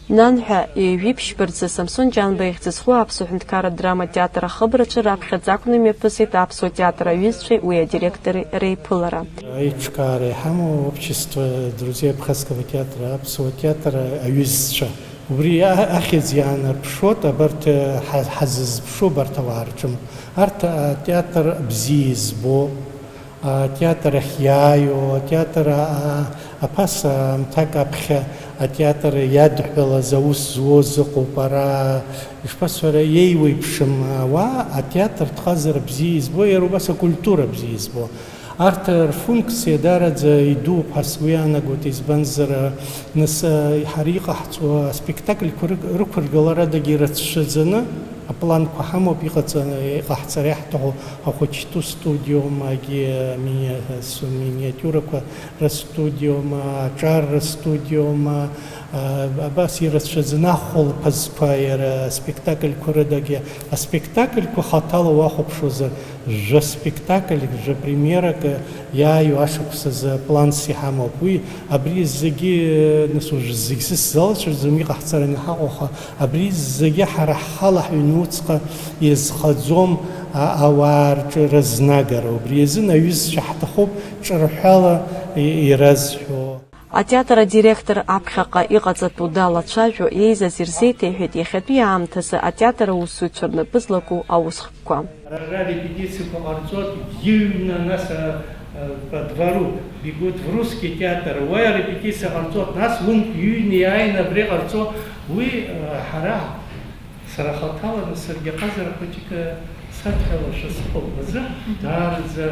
Нанҳәа еиҩиԥшьбарцы Самсон Ҷанба ихьӡызху Аԥсуа Ҳәынҭқарратә драматә театр ахыбраҿы раԥхьаӡа акәны имҩаԥысит Аԥсуа театр аҩызцәеи уи адиректори реиԥылара. Аиҿкаара иҳамоу общество друзей Абхазского театра, Аԥсуа театр аҩызцәа. Убри ахьӡ иаанарԥшуеит абарҭ ҳазызԥшу абарҭ ауаа рҿы. Арҭ атеатр бзиа избо, атеатр ахь иааиуа, атеатр аԥаса мҭак аԥхьа атеатр иадҳәалаз аус зуаз ыҟоуп ара ишԥасҳәара иеиуеиԥшым ауаа атеатр ҭҟазара бзиа избо, иара убас акультура бзиа избо. Арҭ рфункциа дараӡа идууп ҳәа сгәы иаанагоит, избанзар нас ҳара иҟаҳҵо аспектакльқәа рықәыргаларадагьы ирацәшаӡаны апланқәа ҳамоуп, иҟаҳҵара иаҳҭаху ахәыҷтәы студиумагьы, миниатюрақәа рыстудиума, аҿар рыстудиума, абас ирацәшаӡаны ахәылԥазқәа иара аспектакльқәа рыдагьы. Аспектакльқәа хаҭала уахәаԥшуазар жәа спектакль, жәа премиерак иааиуа ашықәсазы планс иҳамоуп. Уи абри зегьы нас уажә зегь сзалацәырӡом иҟаҳҵараны иҳаҟоу, аха абри зегьы ҳара ҳхала ҳҩнуҵҟа иазхаӡом ауаа рҿы разнагара. Убри азын аҩызцәа ҳҭахуп ҿырҳәала иразҳәо. Атеатр адиректор аԥхьаҟа иҟаҵатәу далацәажәо еизаз ирзеиҭеиҳәеит иахьатәи аамҭазы атеатр аусзуҩцәа рнапы злаку аусхкқәа. Репетициақәа ҟарҵоит, иҩны нас по двору бегут в русский театр, уи арепетициа ҟарҵоит, нас урҭ иҩны иааины абри ҟарҵо, уи ҳара сара хаҭаланы саргьы аҟазара хәыҷык садҳәалашәа сыҟоуп азы даараӡа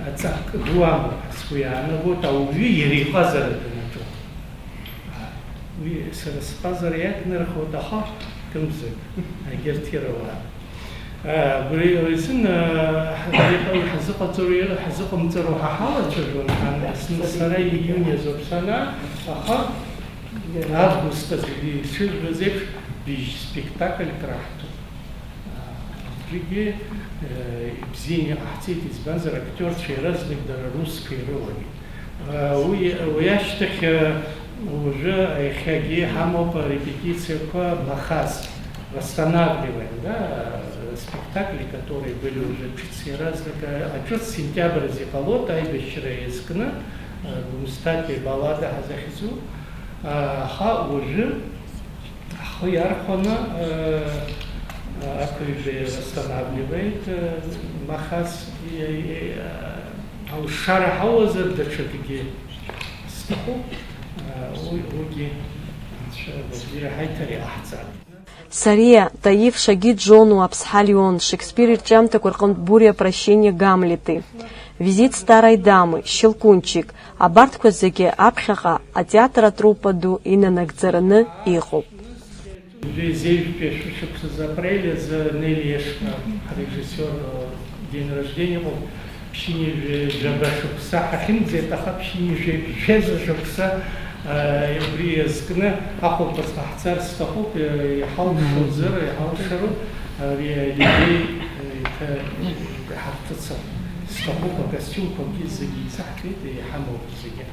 аҵак ду амоуп сгәы иаанагоит ауаҩы иара иҟазара данаҿу. Уи сара сҟазара иаднархоит, аха кымзарак егьырҭ ирауаа. Абри азын ҳзыҟамҵароу ҳалацәажәон, сара ииуни азоуп санаа, аха август ишыжәбаз еиԥш бжь спектакльк раҳҭоит. Абригьы бзианы иҟаҳҵеит, избанзар актерцәа иаразнак дара русқәа ирылагеит. Уи ашьҭахь уажәы иахьагьы ҳамоуп арепетициақәа Махаз, восстанавливаем, да, спектакли, которые были уже чуть разных, отчет сентябрь зиқалот, айбешра ескна, гумстати баллада Хазахизу, ха уже Хуярхона восстанавливает Махаз, а у Шарахаузер дачагги стаху, уги Хайтари Ахцан. Сария, Таиф, Шагид, Джону, Апсхалион, Шекспир и Чамтак, Буря, Прощение, Гамлеты. Визит старой дамы, Щелкунчик, Абартквазеге, Апхаха, а театра трупаду и на Нагцараны Ихоп. За апреля, за Нелешка, режиссер, день рождения, Пшини Жабашукса, Хахимдзе, Тахапшини Жезашукса, Евреескны, Ахопас Ахцар Стахоп, Халшузер, Халшеру, Лидей Хартца, Стахопа, Костюмка, Гизаги, Сахвит и Хамовзиги.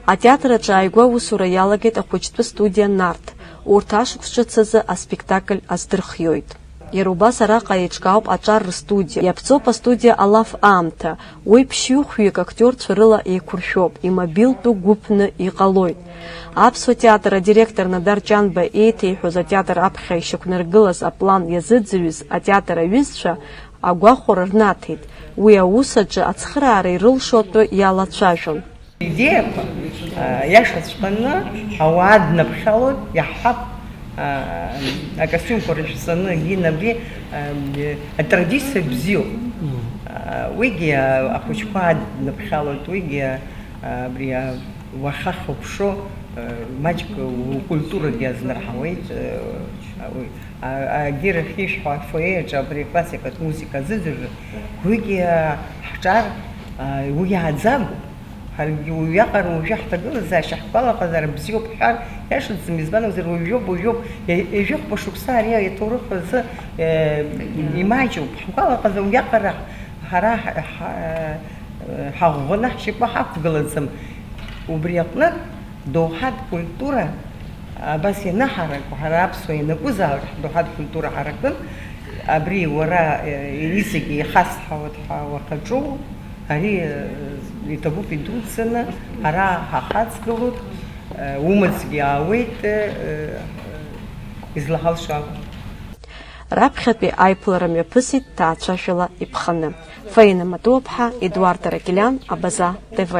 А театраҿы ааигәа усура иалагеит ахәыҷтәы студиа Нарҭ. Урҭ ашықәсҿыцазы аспектакль аздырхиоит. Иара убас араҟа еиҿкаауп аҿар рстудиа. Иаԥҵоуп астудиа алаф аамҭа. Уи ԥшьҩы-хәҩык актерцәа рыла еиқәыршәоуп, имобилтәу гәыԥны иҟалоит. Аԥсуа театр адиректор Надар Ҷанба еиҭеиҳәоз атеатр аԥхьа ишьақәнаргылаз аплан иазыӡырҩыз атеатр аҩызцәа агәахәара рнаҭеит. Уи аус аҿы ацхыраара ирылшо атәы иалацәажәон. Идея иашаҵәҟьаны ауаа днаԥхьалоит, иаҳҳәап акостиумқәа рыжәҵаны инабри атрадициа бзиоуп. Уигьы ахәыҷқәа днаԥхьалоит, уигьы абри уаха хәаԥшо маҷк укультурагьы азнарҳауеит. Агьир ахьишәҳәо афоеаҿы абри классикатә музика азыӡырҩы, уигьы ҳҿар уи иааӡагоуп. Уиаҟара уажәы ҳҭагылазаашьа ҳгәалаҟазаара бзиоуп ҳҳәар иашаӡам, избанзар уажәоуп ижәохәба шықәса ари аҭоурых азы имаҷуп. Ҳгәалаҟазар уиаҟара ҳара ҳаӷәӷәаны ҳшьапы ҳақәгылаӡам. Убри аҟны доуҳатә культура абас ианыҳараку, ҳара аԥсуа ианакәызаалак ҳдоуҳатә культура ҳаракын, абри уара зегьы ихасҳауеит ҳәа уахьаҿу, ари иҭабуп идуццаны, ҳара ҳахаҵгылоит, умыцгьы аауеит, излаҳалшо. Раԥхьатәи аиԥылара мҩаԥысит ҭаацәашәала иԥханы. Фаина Матуаԥҳа, Едуард Аракелян, Абаза ТВ.